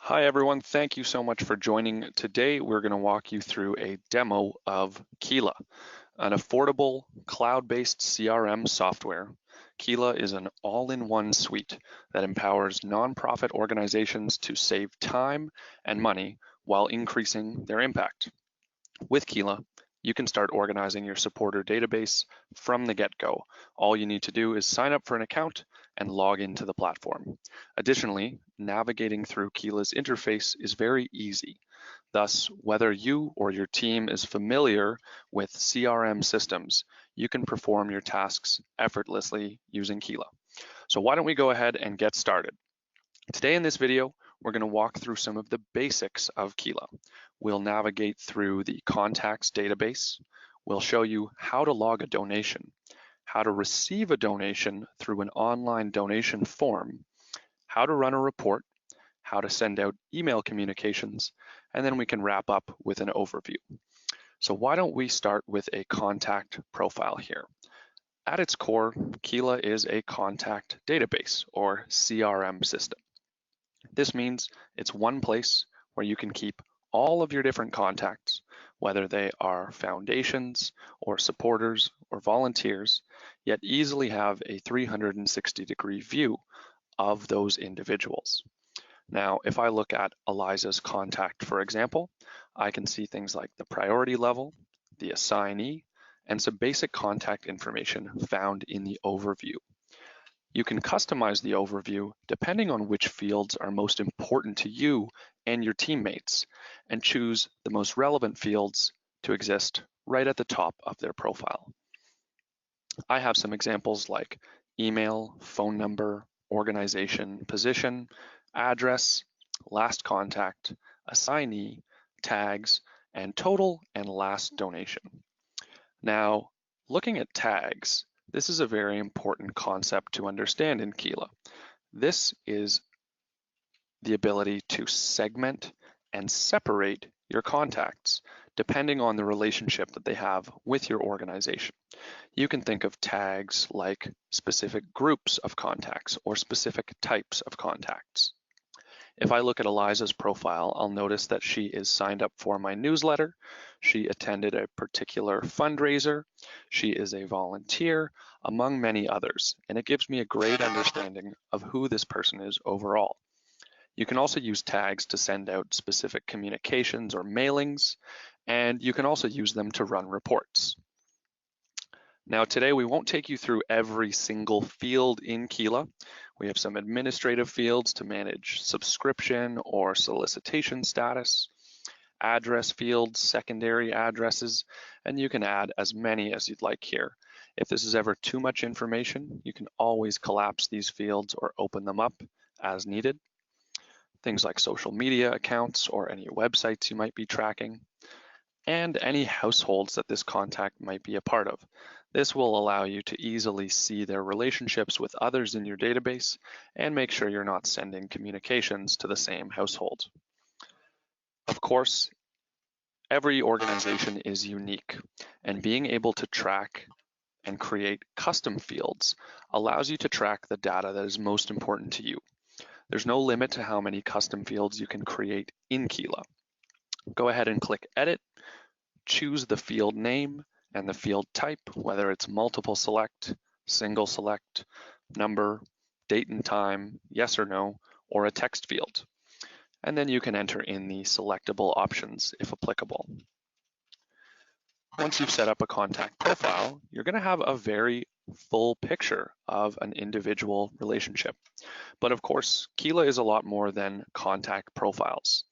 Hi everyone, thank you so much for joining. Today we're going to walk you through a demo of Keela, an affordable cloud-based CRM software. Keela is an all-in-one suite that empowers nonprofit organizations to save time and money while increasing their impact. With Keela, you can start organizing your supporter database from the get-go. All you need to do is sign up for an account and log into the platform. Additionally, navigating through Keela's interface is very easy. Thus, whether you or your team is familiar with CRM systems, you can perform your tasks effortlessly using Keela. So why don't we go ahead and get started? Today in this video, we're going to walk through some of the basics of Keela. We'll navigate through the contacts database. We'll show you how to log a donation, how to receive a donation through an online donation form, how to run a report, how to send out email communications, and then we can wrap up with an overview. So why don't we start with a contact profile here? At its core, Keela is a contact database or CRM system. This means it's one place where you can keep all of your different contacts, whether they are foundations or supporters or volunteers, yet easily have a 360-degree view of those individuals. Now, if I look at Eliza's contact, for example, I can see things like the priority level, the assignee, and some basic contact information found in the overview. You can customize the overview depending on which fields are most important to you and your teammates, and choose the most relevant fields to exist right at the top of their profile. I have some examples like email, phone number, organization, position, address, last contact, assignee, tags, and total and last donation. Now, looking at tags, this is a very important concept to understand in Keela. This is the ability to segment and separate your contacts depending on the relationship that they have with your organization. You can think of tags like specific groups of contacts or specific types of contacts. If I look at Eliza's profile, I'll notice that she is signed up for my newsletter. She attended a particular fundraiser. She is a volunteer, among many others, and it gives me a great understanding of who this person is overall. You can also use tags to send out specific communications or mailings, and you can also use them to run reports. Now today we won't take you through every single field in Keela. We have some administrative fields to manage subscription or solicitation status, address fields, secondary addresses, and you can add as many as you'd like here. If this is ever too much information, you can always collapse these fields or open them up as needed. Things like social media accounts or any websites you might be tracking, and any households that this contact might be a part of. This will allow you to easily see their relationships with others in your database and make sure you're not sending communications to the same household. Of course, every organization is unique, and being able to track and create custom fields allows you to track the data that is most important to you. There's no limit to how many custom fields you can create in Keela. Go ahead and click Edit, choose the field name and the field type, whether it's multiple select, single select, number, date and time, yes or no, or a text field. And then you can enter in the selectable options if applicable. Once you've set up a contact profile, you're going to have a very full picture of an individual relationship. But of course, Keela is a lot more than contact profiles.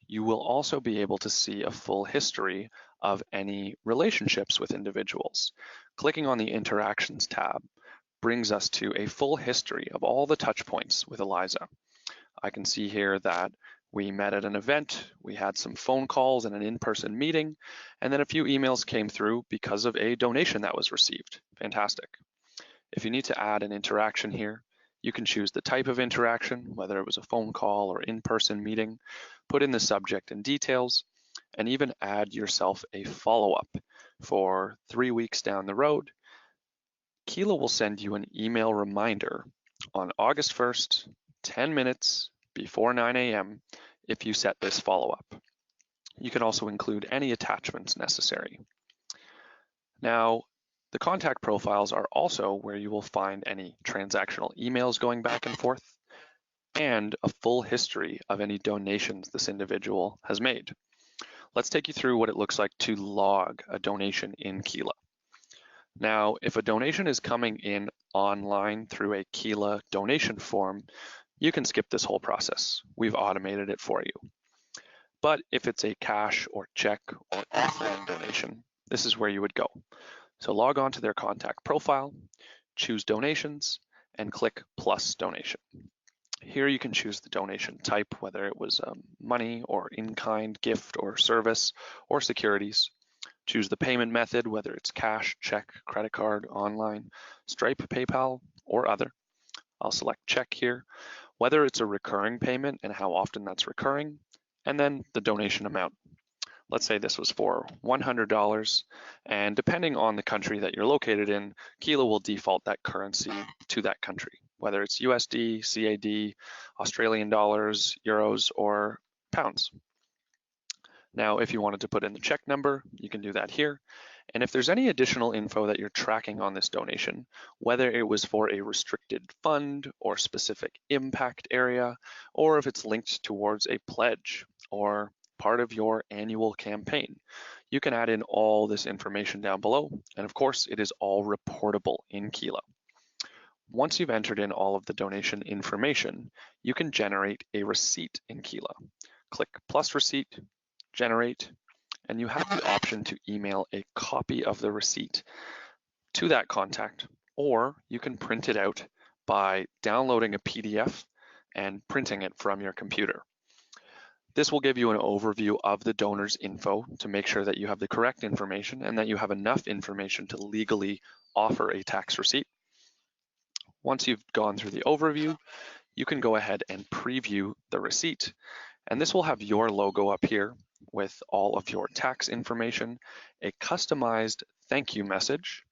You will also be able to see a full history of any relationships with individuals. Clicking on the Interactions tab brings us to a full history of all the touch points with Eliza. I can see here that we met at an event, we had some phone calls and an in-person meeting, and then a few emails came through because of a donation that was received. Fantastic. If you need to add an interaction here, you can choose the type of interaction, whether it was a phone call or in-person meeting, put in the subject and details, and even add yourself a follow-up for 3 weeks down the road. Keela will send you an email reminder on August 1st, 10 minutes before 9 a.m. if you set this follow-up. You can also include any attachments necessary. Now, the contact profiles are also where you will find any transactional emails going back and forth and a full history of any donations this individual has made. Let's take you through what it looks like to log a donation in Keela. Now, if a donation is coming in online through a Keela donation form, you can skip this whole process. We've automated it for you. But if it's a cash or check or offline donation, this is where you would go. So log on to their contact profile, choose donations, and click plus donation. Here you can choose the donation type, whether it was money or in-kind, gift or service or securities. Choose the payment method, whether it's cash, check, credit card, online, Stripe, PayPal, or other. I'll select check here, whether it's a recurring payment and how often that's recurring, and then the donation amount. Let's say this was for $100, and depending on the country that you're located in, Keela will default that currency to that country, whether it's USD, CAD, Australian dollars, euros, or pounds. Now, if you wanted to put in the check number, you can do that here. And if there's any additional info that you're tracking on this donation, whether it was for a restricted fund or specific impact area, or if it's linked towards a pledge or part of your annual campaign, you can add in all this information down below. And of course, it is all reportable in Keela. Once you've entered in all of the donation information, you can generate a receipt in Keela. Click plus receipt, generate, and you have the option to email a copy of the receipt to that contact, or you can print it out by downloading a PDF and printing it from your computer. This will give you an overview of the donor's info to make sure that you have the correct information and that you have enough information to legally offer a tax receipt. Once you've gone through the overview, you can go ahead and preview the receipt. And this will have your logo up here with all of your tax information, a customized thank you message,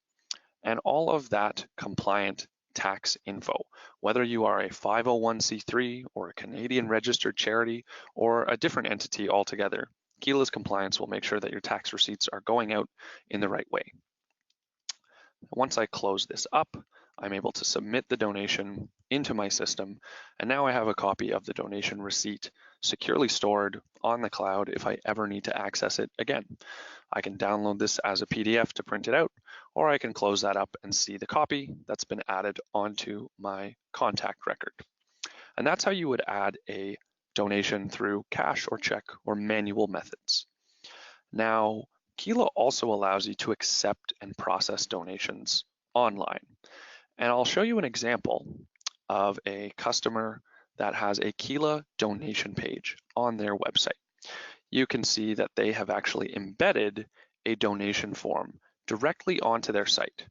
and all of that compliant tax info, whether you are a 501c3 or a Canadian registered charity or a different entity altogether. Keela's compliance will make sure that your tax receipts are going out in the right way. Once I close this up, I'm able to submit the donation into my system, and now I have a copy of the donation receipt securely stored on the cloud if I ever need to access it again. I can download this as a PDF to print it out, or I can close that up and see the copy that's been added onto my contact record. And that's how you would add a donation through cash or check or manual methods. Now, Keela also allows you to accept and process donations online. And I'll show you an example of a customer that has a Keela donation page on their website. You can see that they have actually embedded a donation form directly onto their site.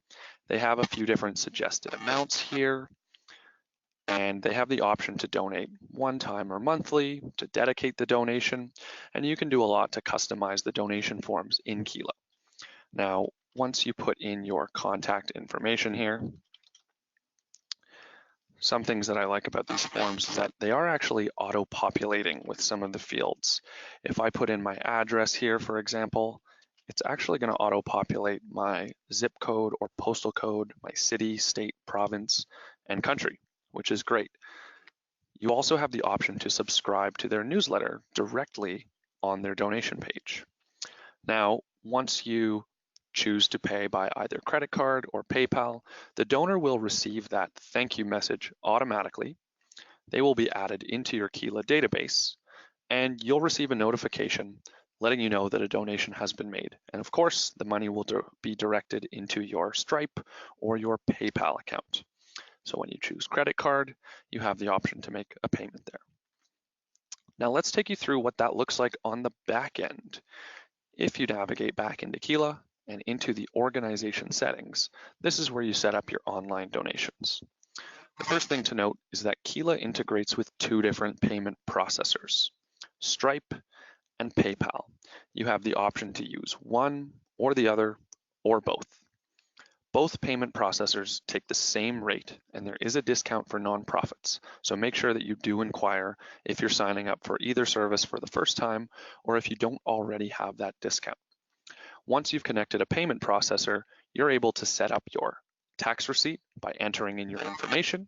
They have a few different suggested amounts here, and they have the option to donate one time or monthly, to dedicate the donation, and you can do a lot to customize the donation forms in Keela. Now, once you put in your contact information here, some things that I like about these forms is that they are actually auto-populating with some of the fields. If I put in my address here, for example, it's actually going to auto-populate my zip code or postal code, my city, state, province, and country, which is great. You also have the option to subscribe to their newsletter directly on their donation page. Now, once you choose to pay by either credit card or PayPal, the donor will receive that thank you message automatically. They will be added into your Keela database, and you'll receive a notification letting you know that a donation has been made. And of course, the money will be directed into your Stripe or your PayPal account. So when you choose credit card, you have the option to make a payment there. Now let's take you through what that looks like on the back end. If you navigate back into Keela and into the organization settings, this is where you set up your online donations. The first thing to note is that Keela integrates with two different payment processors, Stripe and PayPal. You have the option to use one or the other or both. Both payment processors take the same rate, and there is a discount for nonprofits. So make sure that you do inquire if you're signing up for either service for the first time or if you don't already have that discount. Once you've connected a payment processor, you're able to set up your tax receipt by entering in your information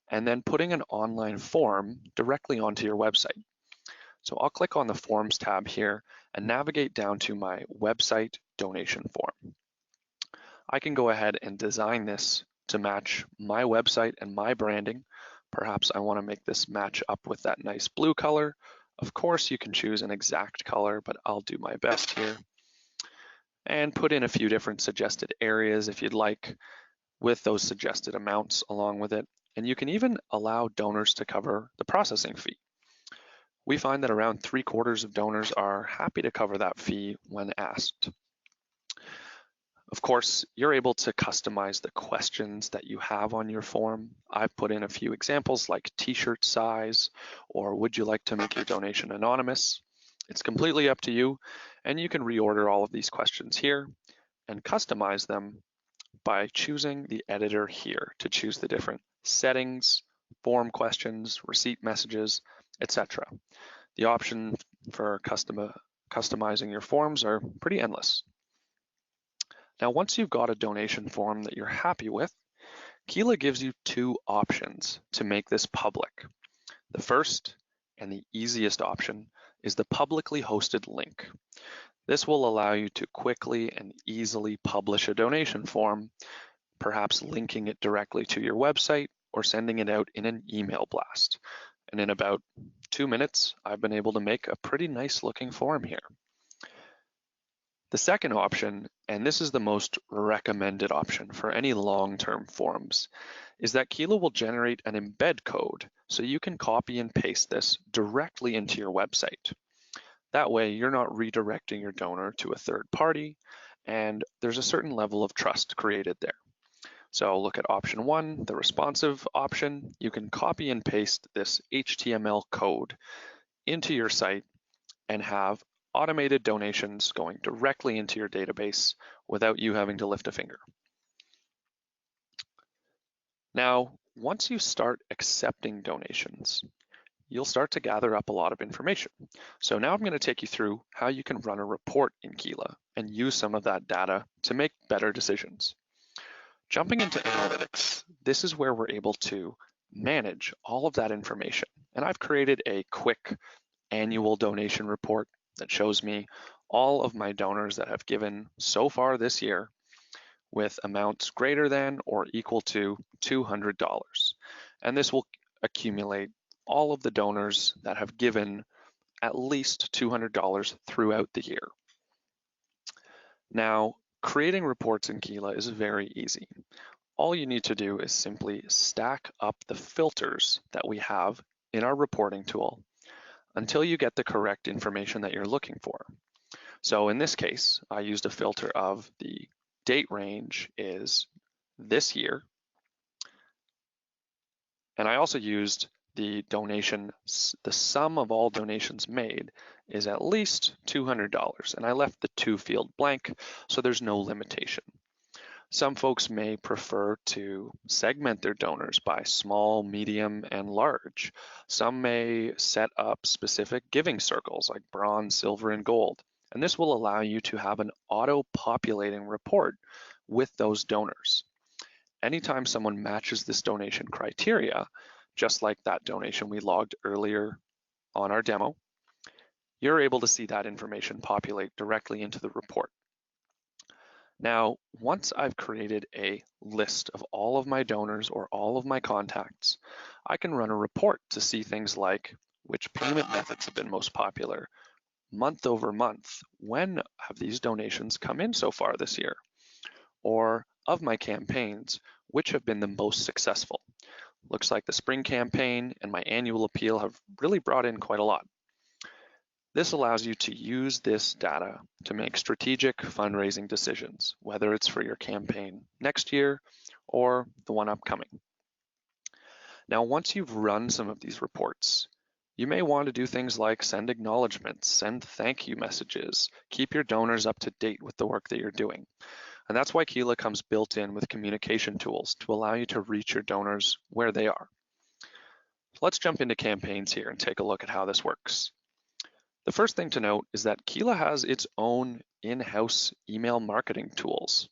and then putting an online form directly onto your website. So I'll click on the Forms tab here and navigate down to my website donation form. I can go ahead and design this to match my website and my branding. Perhaps I want to make this match up with that nice blue color. Of course, you can choose an exact color, but I'll do my best here. And put in a few different suggested areas if you'd like, with those suggested amounts along with it. And you can even allow donors to cover the processing fee. We find that around 3/4 of donors are happy to cover that fee when asked. Of course, you're able to customize the questions that you have on your form. I've put in a few examples like t-shirt size, or would you like to make your donation anonymous? It's completely up to you, and you can reorder all of these questions here and customize them by choosing the editor here to choose the different settings, form questions, receipt messages, etc. The options for customizing your forms are pretty endless. Now, once you've got a donation form that you're happy with, Keela gives you two options to make this public. The first and the easiest option is the publicly hosted link. This will allow you to quickly and easily publish a donation form, perhaps linking it directly to your website or sending it out in an email blast. And in about 2 minutes, I've been able to make a pretty nice looking form here. The second option, and this is the most recommended option for any long-term forms, is that Keela will generate an embed code so you can copy and paste this directly into your website. That way, you're not redirecting your donor to a third party, and there's a certain level of trust created there. So look at option 1, the responsive option. You can copy and paste this HTML code into your site and have automated donations going directly into your database without you having to lift a finger. Now, once you start accepting donations, you'll start to gather up a lot of information. So now I'm going to take you through how you can run a report in Keela and use some of that data to make better decisions. Jumping into analytics, this is where we're able to manage all of that information. And I've created a quick annual donation report that shows me all of my donors that have given so far this year with amounts greater than or equal to $200. And this will accumulate all of the donors that have given at least $200 throughout the year. Now, creating reports in Keela is very easy. All you need to do is simply stack up the filters that we have in our reporting tool until you get the correct information that you're looking for. So in this case, I used a filter of the date range is this year. And I also used the donation, the sum of all donations made is at least $200. And I left the to field blank, so there's no limitation. Some folks may prefer to segment their donors by small, medium, and large. Some may set up specific giving circles like bronze, silver, and gold. And this will allow you to have an auto-populating report with those donors. Anytime someone matches this donation criteria, just like that donation we logged earlier on our demo, you're able to see that information populate directly into the report. Now, once I've created a list of all of my donors or all of my contacts, I can run a report to see things like which payment methods have been most popular, month over month, when have these donations come in so far this year, or of my campaigns, which have been the most successful. Looks like the spring campaign and my annual appeal have really brought in quite a lot. This allows you to use this data to make strategic fundraising decisions, whether it's for your campaign next year or the one upcoming. Now, once you've run some of these reports, you may want to do things like send acknowledgements, send thank you messages, keep your donors up to date with the work that you're doing. And that's why Keela comes built in with communication tools to allow you to reach your donors where they are. Let's jump into campaigns here and take a look at how this works. The first thing to note is that Keela has its own in-house email marketing tools.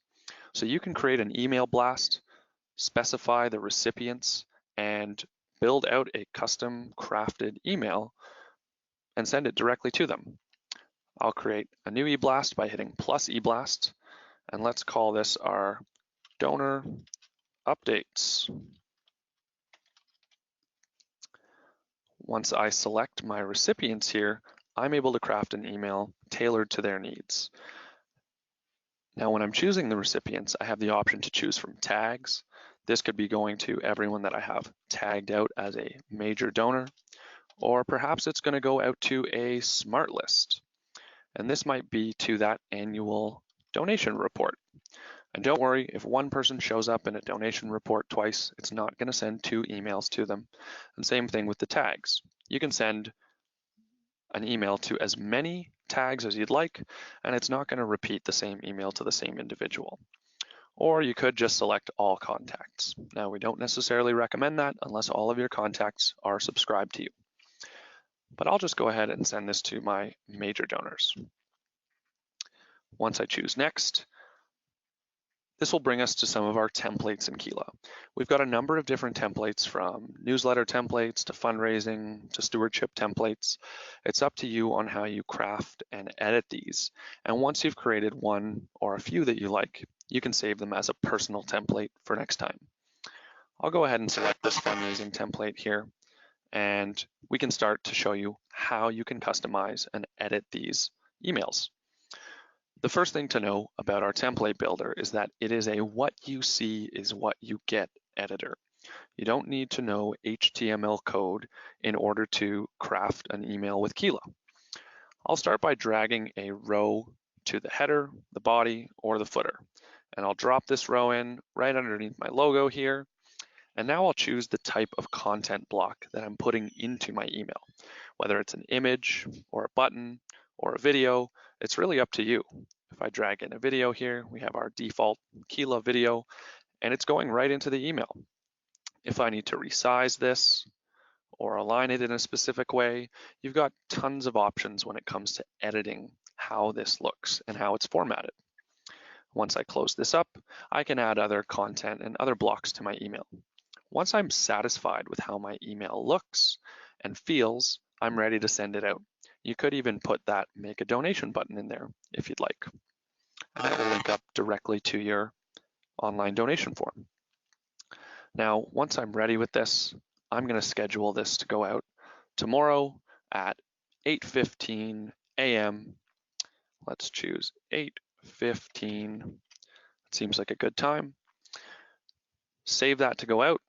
So you can create an email blast, specify the recipients, and build out a custom crafted email and send it directly to them. I'll create a new eBlast by hitting plus eBlast, and let's call this our donor updates. Once I select my recipients here, I'm able to craft an email tailored to their needs. Now, when I'm choosing the recipients, I have the option to choose from tags. This could be going to everyone that I have tagged out as a major donor, or perhaps it's going to go out to a smart list. And this might be to that annual donation report. And don't worry, if one person shows up in a donation report twice, it's not going to send 2 emails to them. And same thing with the tags. You can send an email to as many tags as you'd like, and it's not going to repeat the same email to the same individual. Or you could just select all contacts. Now, we don't necessarily recommend that unless all of your contacts are subscribed to you. But I'll just go ahead and send this to my major donors. Once I choose next, this will bring us to some of our templates in Keela. We've got a number of different templates, from newsletter templates to fundraising to stewardship templates. It's up to you on how you craft and edit these. And once you've created one or a few that you like, you can save them as a personal template for next time. I'll go ahead and select this fundraising template here, and we can start to show you how you can customize and edit these emails. The first thing to know about our template builder is that it is a what you see is what you get editor. You don't need to know HTML code in order to craft an email with Keela. I'll start by dragging a row to the header, the body, or the footer. And I'll drop this row in right underneath my logo here. And now I'll choose the type of content block that I'm putting into my email. Whether it's an image or a button or a video, it's really up to you. If I drag in a video here, we have our default Keela video, and it's going right into the email. If I need to resize this or align it in a specific way, you've got tons of options when it comes to editing how this looks and how it's formatted. Once I close this up, I can add other content and other blocks to my email. Once I'm satisfied with how my email looks and feels, I'm ready to send it out. You could even put that make a donation button in there if you'd like. And that will link up directly to your online donation form. Now, once I'm ready with this, I'm going to schedule this to go out tomorrow at 8:15 a.m. Let's choose 8:15. It seems like a good time. Save that to go out.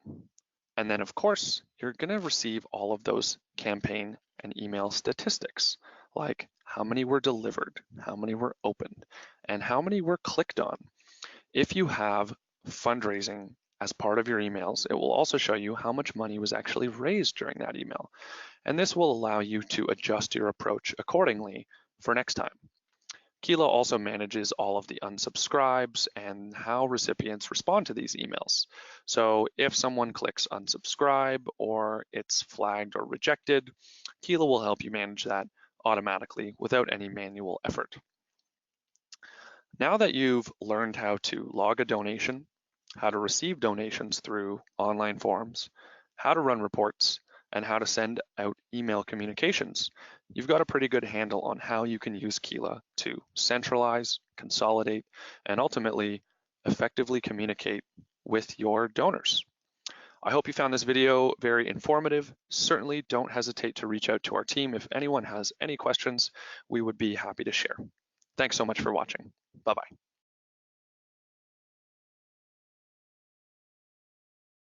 And then, of course, you're going to receive all of those campaign and email statistics, like how many were delivered, how many were opened, and how many were clicked on. If you have fundraising as part of your emails, it will also show you how much money was actually raised during that email. And this will allow you to adjust your approach accordingly for next time. Keela also manages all of the unsubscribes and how recipients respond to these emails. So if someone clicks unsubscribe or it's flagged or rejected, Keela will help you manage that automatically without any manual effort. Now that you've learned how to log a donation, how to receive donations through online forms, how to run reports, and how to send out email communications, you've got a pretty good handle on how you can use Keela to centralize, consolidate, and ultimately effectively communicate with your donors. I hope you found this video very informative. Certainly don't hesitate to reach out to our team if anyone has any questions. We would be happy to share. Thanks so much for watching. Bye-bye.